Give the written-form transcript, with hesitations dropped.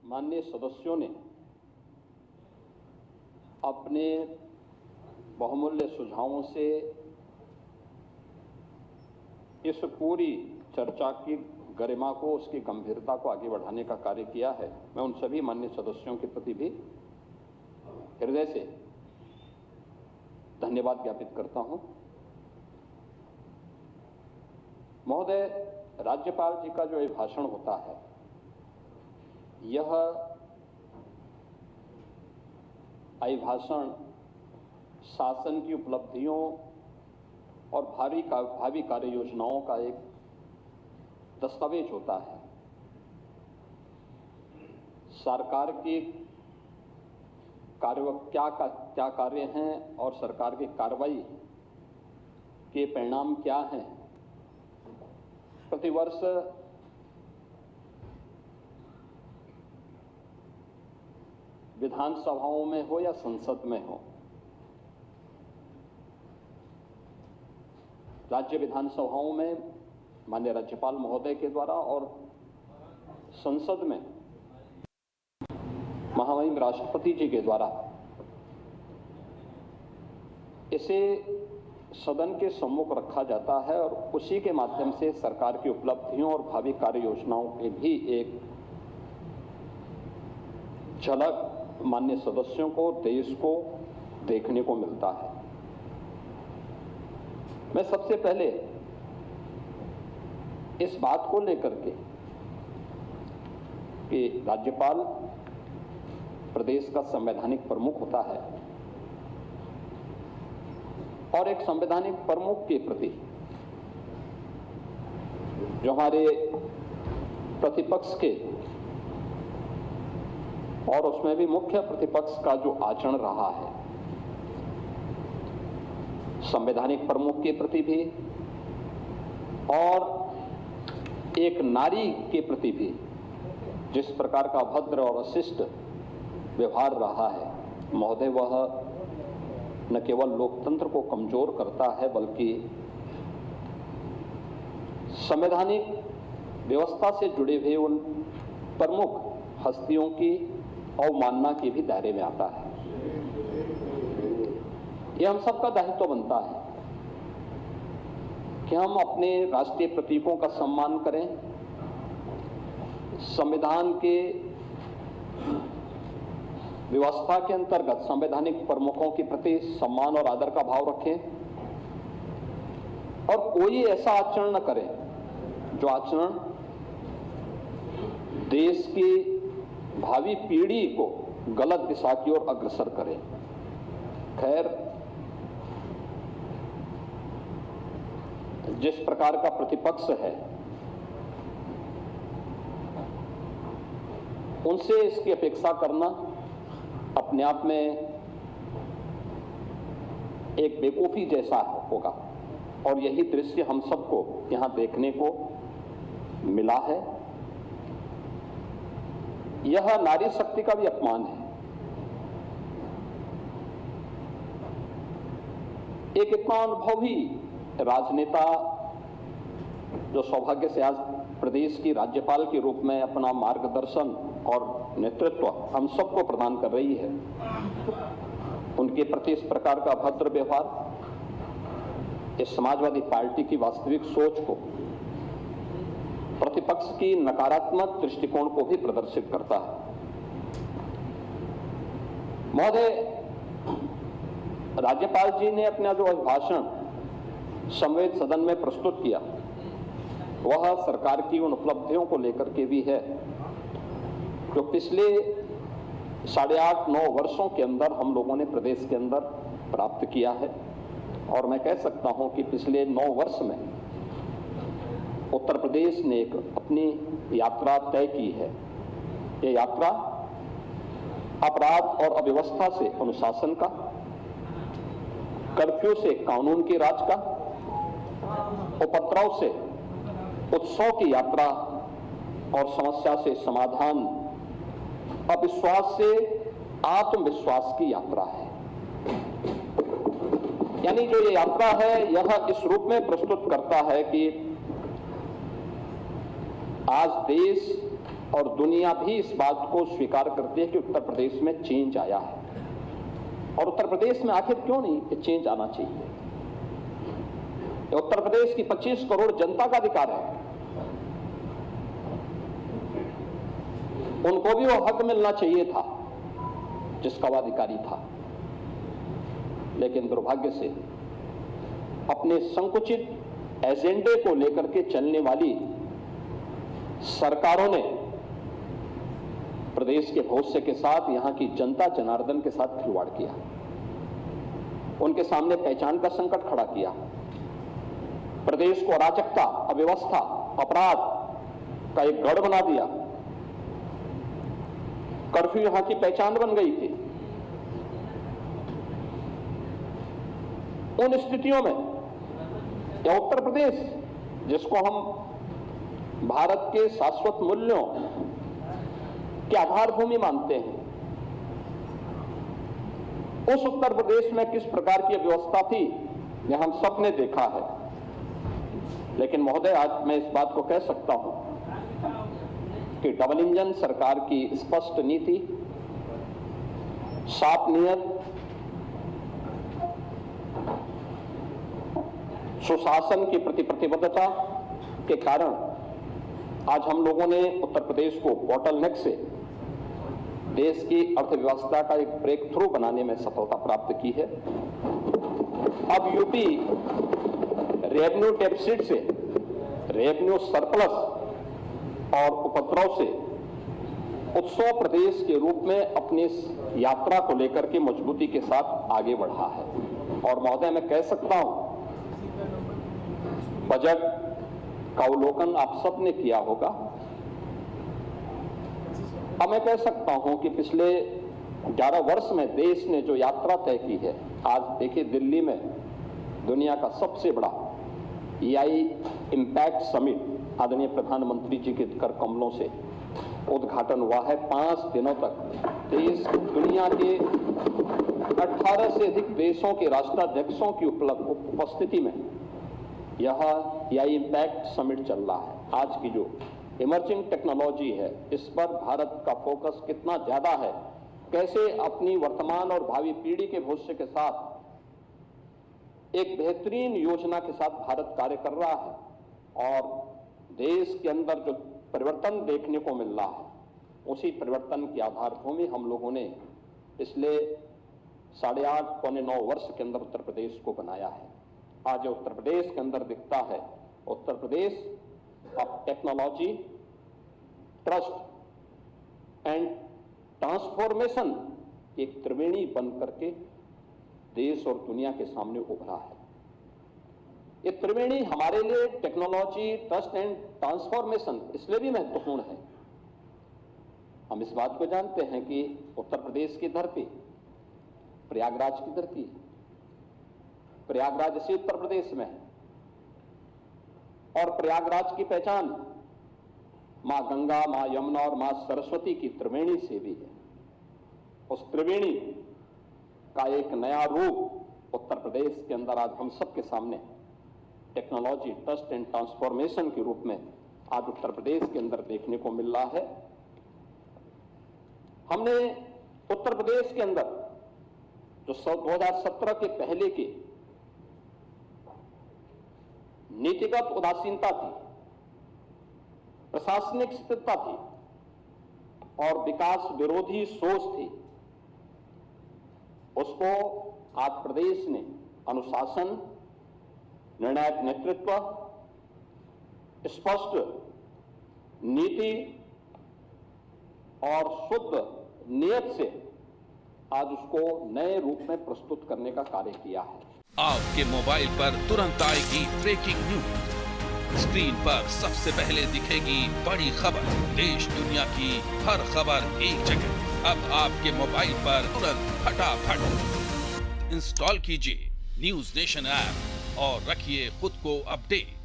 माननीय सदस्यों ने अपने बहुमूल्य सुझावों से इस पूरी चर्चा की गरिमा को, उसकी गंभीरता को आगे बढ़ाने का कार्य किया है। मैं उन सभी माननीय सदस्यों के प्रति भी हृदय से धन्यवाद ज्ञापित करता हूं। महोदय, राज्यपाल जी का जो अभिभाषण होता है, यह अभिभाषण शासन की उपलब्धियों और भावी कार्य योजनाओं का एक दस्तावेज होता है। सरकार के क्या कार्य हैं और सरकार की कार्रवाई के परिणाम क्या हैं, प्रतिवर्ष विधानसभाओं में हो या संसद में हो, राज्य विधानसभाओं में माननीय राज्यपाल महोदय के द्वारा और संसद में महामहिम राष्ट्रपति जी के द्वारा इसे सदन के सम्मुख रखा जाता है और उसी के माध्यम से सरकार की उपलब्धियों और भावी कार्य योजनाओं के भी एक झलक माननीय सदस्यों को, देश को देखने को मिलता है। मैं सबसे पहले इस बात को लेकर के कि राज्यपाल प्रदेश का संवैधानिक प्रमुख होता है और एक संवैधानिक प्रमुख के प्रति जो हमारे प्रतिपक्ष के और उसमें भी मुख्य प्रतिपक्ष का जो आचरण रहा है, संवैधानिक प्रमुख के प्रति भी और एक नारी के प्रति भी जिस प्रकार का अभद्र और अशिष्ट व्यवहार रहा है, महोदय, वह न केवल लोकतंत्र को कमजोर करता है बल्कि संवैधानिक व्यवस्था से जुड़े हुए उन प्रमुख हस्तियों की अवमानना के भी दायरे में आता है। यह हम सबका दायित्व बनता है कि हम अपने राष्ट्रीय प्रतीकों का सम्मान करें, संविधान के व्यवस्था के अंतर्गत संवैधानिक प्रमुखों के प्रति सम्मान और आदर का भाव रखें और कोई ऐसा आचरण न करें जो आचरण देश की भावी पीढ़ी को गलत दिशा की ओर अग्रसर करे। खैर, जिस प्रकार का प्रतिपक्ष है, उनसे इसकी अपेक्षा करना अपने आप में एक बेवकूफी जैसा होगा और यही दृश्य हम सबको यहां देखने को मिला है। यह नारी शक्ति का भी अपमान है। एक इतना अनुभवी राजनेता जो सौभाग्य से आज प्रदेश की राज्यपाल के रूप में अपना मार्गदर्शन और नेतृत्व हम सबको प्रदान कर रही है, उनके प्रति इस प्रकार का अभद्र व्यवहार इस समाजवादी पार्टी की वास्तविक सोच को, प्रतिपक्ष की नकारात्मक दृष्टिकोण को भी प्रदर्शित करता है। महोदय, राज्यपाल जी ने अपना जो अभिभाषण संवेद सदन में प्रस्तुत किया, वह सरकार की उन उपलब्धियों को लेकर के भी है जो पिछले 8.5-9 वर्षों के अंदर हम लोगों ने प्रदेश के अंदर प्राप्त किया है। और मैं कह सकता हूं कि पिछले 9 वर्ष में उत्तर प्रदेश ने एक अपनी यात्रा तय की है। ये यात्रा अपराध और अव्यवस्था से अनुशासन का, कर्फ्यू से कानून के राज का, उपद्रव से उत्सव की यात्रा और समस्या से समाधान, अविश्वास से आत्मविश्वास की यात्रा है। यानी जो ये यात्रा है, यह इस रूप में प्रस्तुत करता है कि आज देश और दुनिया भी इस बात को स्वीकार करती है कि उत्तर प्रदेश में चेंज आया है। और उत्तर प्रदेश में आखिर क्यों नहीं ये चेंज आना चाहिए? ये उत्तर प्रदेश की 25 करोड़ जनता का अधिकार है। उनको भी वो हक मिलना चाहिए था जिसका वो अधिकारी था। लेकिन दुर्भाग्य से अपने संकुचित एजेंडे को लेकर के चलने वाली सरकारों ने प्रदेश के भविष्य के साथ, यहां की जनता जनार्दन के साथ खिलवाड़ किया। उनके सामने पहचान का संकट खड़ा किया। प्रदेश को अराजकता, अव्यवस्था, अपराध का एक गढ़ बना दिया। कर्फ्यू यहां की पहचान बन गई थी। उन स्थितियों में यह उत्तर प्रदेश, जिसको हम भारत के शाश्वत मूल्यों की आधारभूमि मानते हैं, उस उत्तर प्रदेश में किस प्रकार की व्यवस्था थी यह हम सब ने देखा है। लेकिन महोदय, आज मैं इस बात को कह सकता हूं कि डबल इंजन सरकार की स्पष्ट नीति, साफ नियत, सुशासन की प्रति प्रतिबद्धता के कारण आज हम लोगों ने उत्तर प्रदेश को बॉटलनेक से देश की अर्थव्यवस्था का एक ब्रेक थ्रू बनाने में सफलता प्राप्त की है। अब यूपी रेवेन्यू डेफिसिट से रेवेन्यू सरप्लस और उपद्रव से उत्सव प्रदेश के रूप में अपनी यात्रा को लेकर के मजबूती के साथ आगे बढ़ा है। और महोदय, मैं कह सकता हूं, बजट का अवलोकन आप सबने किया होगा। अब मैं कह सकता हूं कि पिछले 11 वर्ष में देश ने जो यात्रा तय की है, आज देखिए दिल्ली में दुनिया का सबसे बड़ा EI इम्पैक्ट समिट आदरणीय प्रधानमंत्री जी के कर कमलों से उद्घाटन हुआ है। 5 दिनों तक देश दुनिया के 18 से अधिक देशों के राष्ट्राध्यक्षों की उपस्थिति में यह EI इम्पैक्ट समिट चल रहा है। आज की जो इमर्जिंग टेक्नोलॉजी है, इस पर भारत का फोकस कितना ज्यादा है, कैसे अपनी वर्तमान और भावी पीढ़ी के भविष्य के साथ एक बेहतरीन योजना के साथ भारत कार्य कर रहा है। और देश के अंदर जो परिवर्तन देखने को मिल रहा है, उसी परिवर्तन की आधारभूमि हम लोगों ने पिछले 8.5 पौने 9 वर्ष के अंदर उत्तर प्रदेश को बनाया है। आज उत्तर प्रदेश के अंदर दिखता है, उत्तर प्रदेश अब टेक्नोलॉजी, ट्रस्ट एंड ट्रांसफॉर्मेशन एक त्रिवेणी बन करके देश और दुनिया के सामने उभरा है। ये त्रिवेणी हमारे लिए टेक्नोलॉजी, ट्रस्ट एंड ट्रांसफॉर्मेशन इसलिए भी महत्वपूर्ण है। हम इस बात को जानते हैं कि उत्तर प्रदेश की धरती प्रयागराज की धरती है। प्रयागराज इसी उत्तर प्रदेश में है और प्रयागराज की पहचान मां गंगा, मां यमुना और मां सरस्वती की त्रिवेणी से भी है। उस त्रिवेणी का एक नया रूप उत्तर प्रदेश के अंदर आज हम सबके सामने टेक्नोलॉजी, ट्रस्ट एंड ट्रांसफॉर्मेशन के रूप में आज उत्तर प्रदेश के अंदर देखने को मिल रहा है। हमने उत्तर प्रदेश के अंदर जो 2017 के पहले की नीतिगत उदासीनता थी, प्रशासनिक स्थिरता थी और विकास विरोधी सोच थी, उसको आज प्रदेश ने अनुशासन, निर्णायक नेतृत्व, स्पष्ट नीति और शुद्ध नियत से आज उसको नए रूप में प्रस्तुत करने का कार्य किया है। आपके मोबाइल पर तुरंत आएगी ब्रेकिंग न्यूज, स्क्रीन पर सबसे पहले दिखेगी बड़ी खबर, देश दुनिया की हर खबर एक जगह। अब आपके मोबाइल पर तुरंत फटाफट इंस्टॉल कीजिए न्यूज नेशन ऐप और रखिए खुद को अपडेट।